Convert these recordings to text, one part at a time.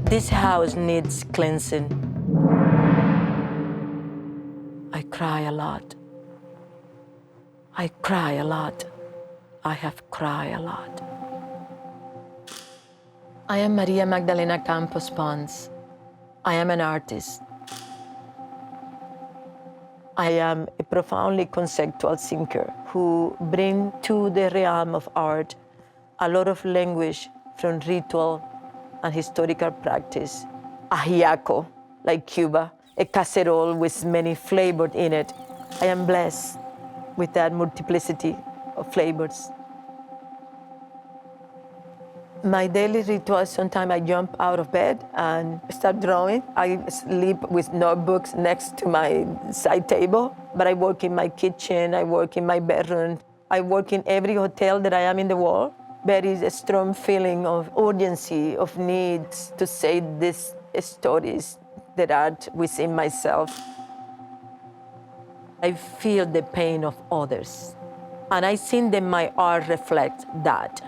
This house needs cleansing. I cry a lot. I cry a lot. I have cried a lot. I am María Magdalena Campos-Pons. I am an artist. I am a profoundly conceptual thinker who brings to the realm of art a lot of language from ritual and historical practice. Ajiaco, like Cuba, a casserole with many flavors in it. I am blessed with that multiplicity of flavors. My daily ritual, sometimes I jump out of bed and start drawing. I sleep with notebooks next to my side table, but I work in my kitchen, I work in my bedroom, I work in every hotel that I am in the world. There is a strong feeling of urgency, of needs to say these stories that are within myself. I feel the pain of others, and I think that my art reflects that.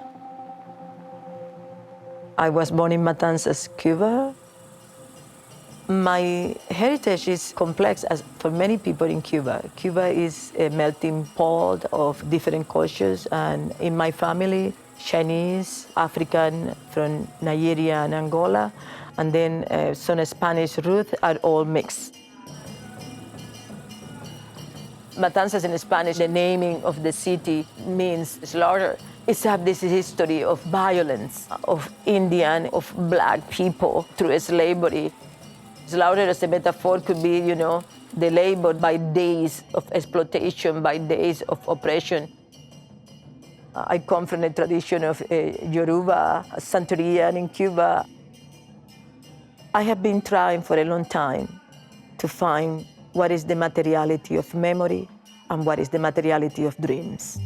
I was born in Matanas, Cuba. My heritage is complex as for many people in Cuba. Cuba is a melting pot of different cultures, and in my family, Chinese, African from Nigeria and Angola, and then some Spanish roots are all mixed. Matanzas in Spanish, the naming of the city means slaughter. It's have this history of violence, of Indian, of black people through slavery. Slaughter as a metaphor could be, the labor by days of exploitation, by days of oppression. I come from a tradition of Yoruba, Santeria in Cuba. I have been trying for a long time to find what is the materiality of memory and what is the materiality of dreams.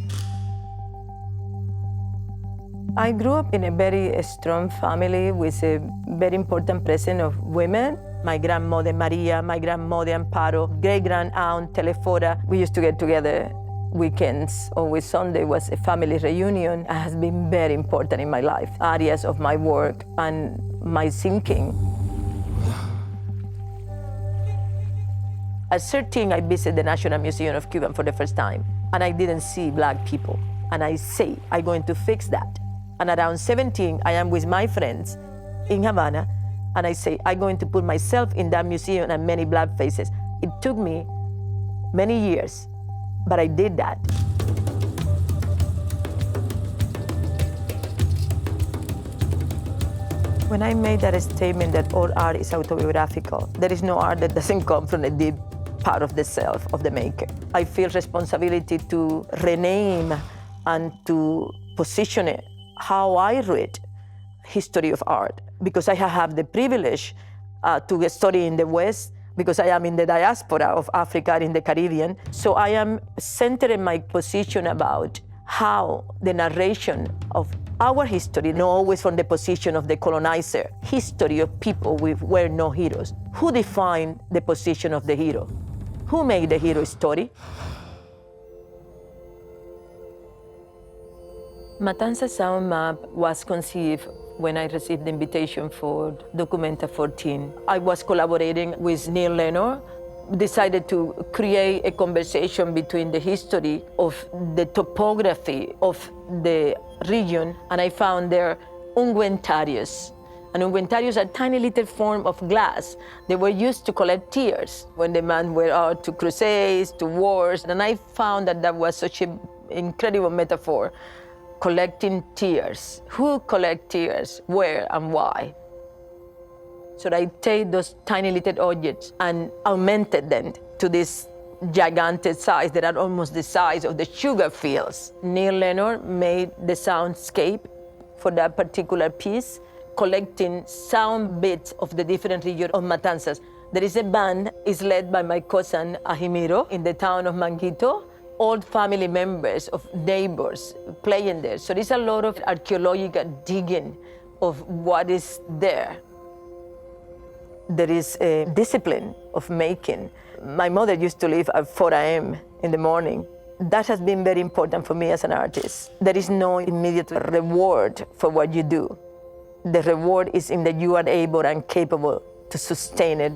I grew up in a very strong family with a very important presence of women. My grandmother Maria, my grandmother Amparo, great-grand-aunt Telefora. We used to get together weekends. Always Sunday was a family reunion. It has been very important in my life, areas of my work and my thinking. At 13, I visited the National Museum of Cuba for the first time, and I didn't see black people. And I say, I'm going to fix that. And around 17, I am with my friends in Havana, and I say, I'm going to put myself in that museum and many black faces. It took me many years, but I did that. When I made that statement that all art is autobiographical, there is no art that doesn't come from a deep part of the self of the maker. I feel responsibility to rename and to position it how I read history of art, because I have the privilege to study in the West, because I am in the diaspora of Africa and in the Caribbean. So I am centering my position about how the narration of our history, not always from the position of the colonizer, history of people were no heroes. Who defined the position of the hero? Who made the hero story? Matanas Sound Map was conceived when I received the invitation for Documenta 14. I was collaborating with Neil Lenor, decided to create a conversation between the history of the topography of the region, and I found there unguentarios. And unguentarios are tiny little form of glass. They were used to collect tears when the men were out to crusades, to wars, and I found that that was such an incredible metaphor. Collecting tears. Who collect tears, where and why? So I take those tiny little objects and augmented them to this gigantic size that are almost the size of the sugar fields. Neil Lenor made the soundscape for that particular piece, collecting sound bits of the different regions of Matanzas. There is a band, it's led by my cousin Ajimiro in the town of Manguito. Old family members of neighbors playing there. So there's a lot of archaeological digging of what is there. There is a discipline of making. My mother used to leave at 4 a.m. in the morning. That has been very important for me as an artist. There is no immediate reward for what you do. the reward is in that you are able and capable to sustain it.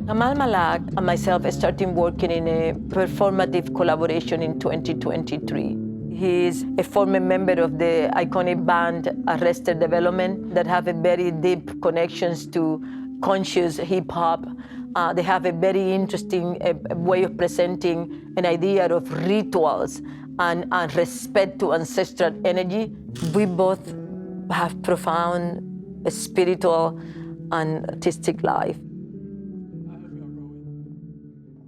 Kamaal Malak and myself started working in a performative collaboration in 2023. He is a former member of the iconic band Arrested Development that have a very deep connections to conscious hip hop. They have a very interesting way of presenting an idea of rituals and respect to ancestral energy. We both have profound spiritual and artistic life.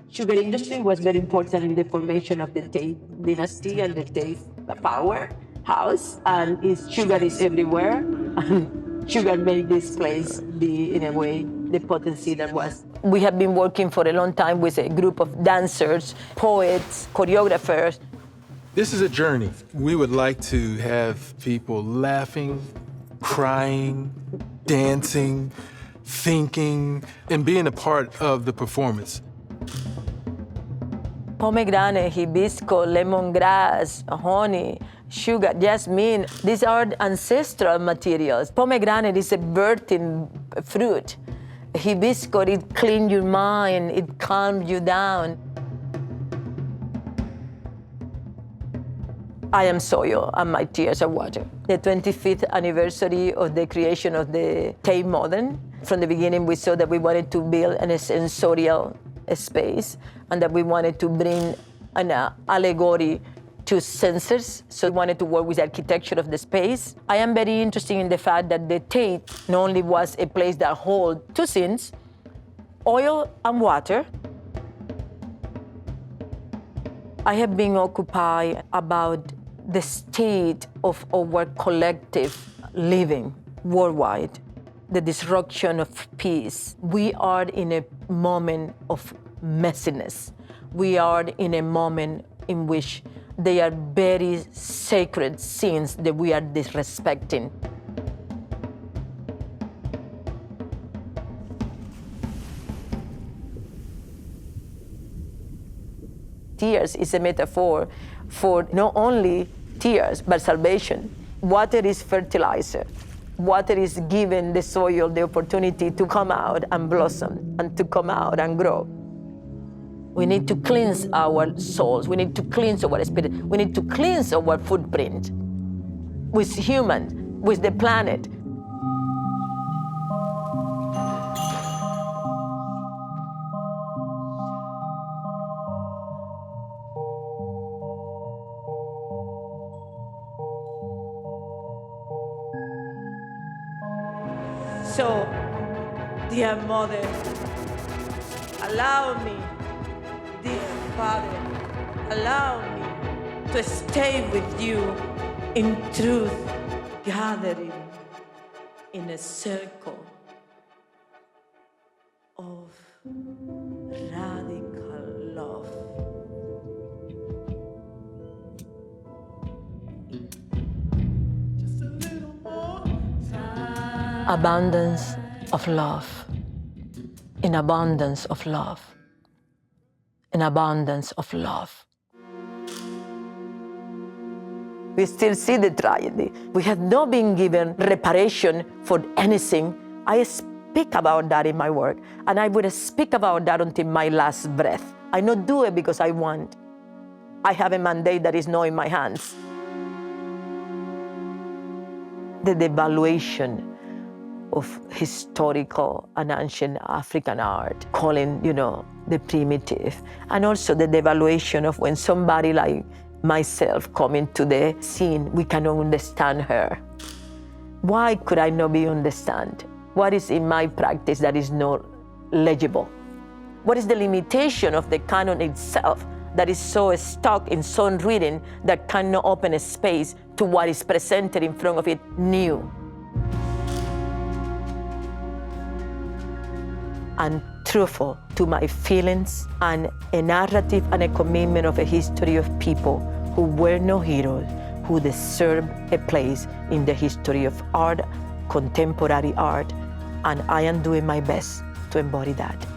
Sugar industry was very important in the formation of the Tate dynasty and the Tate powerhouse, and sugar is everywhere. And sugar made this place be, in a way, the potency that was. We have been working for a long time with a group of dancers, poets, choreographers. This is a journey. We would like to have people laughing, crying, dancing, thinking, and being a part of the performance. Pomegranate, hibisco, lemongrass, honey, sugar, jasmine, these are ancestral materials. Pomegranate is a birthing fruit. Hibisco, it cleans your mind, it calms you down. I am soil and my tears are water. The 25th anniversary of the creation of the Tate Modern. From the beginning, we saw that we wanted to build a sensorial space and that we wanted to bring an allegory to senses. So we wanted to work with the architecture of the space. I am very interested in the fact that the Tate not only was a place that holds two scenes, oil and water. I have been occupied about the state of our collective living worldwide, the disruption of peace. We are in a moment of messiness. We are in a moment in which they are very sacred scenes that we are disrespecting. Tears is a metaphor for not only tears, but salvation. Water is fertilizer. Water is giving the soil the opportunity to come out and blossom and to come out and grow. We need to cleanse our souls. We need to cleanse our spirit. We need to cleanse our footprint with humans, with the planet. So, dear Mother, allow me, dear Father, allow me to stay with you in truth, gathering in a circle of radical love. Abundance of love, in abundance of love, in abundance of love. We still see the tragedy. We have not been given reparation for anything. I speak about that in my work, and I would speak about that until my last breath. I not do it because I want. I have a mandate that is not in my hands. The devaluation of historical and ancient African art, calling, the primitive. And also the devaluation of when somebody like myself come into the scene, we cannot understand her. Why could I not be understand? What is in my practice that is not legible? What is the limitation of the canon itself that is so stuck in some reading that cannot open a space to what is presented in front of it new? And truthful to my feelings, and a narrative and a commitment of a history of people who were no heroes, who deserve a place in the history of art, contemporary art, and I am doing my best to embody that.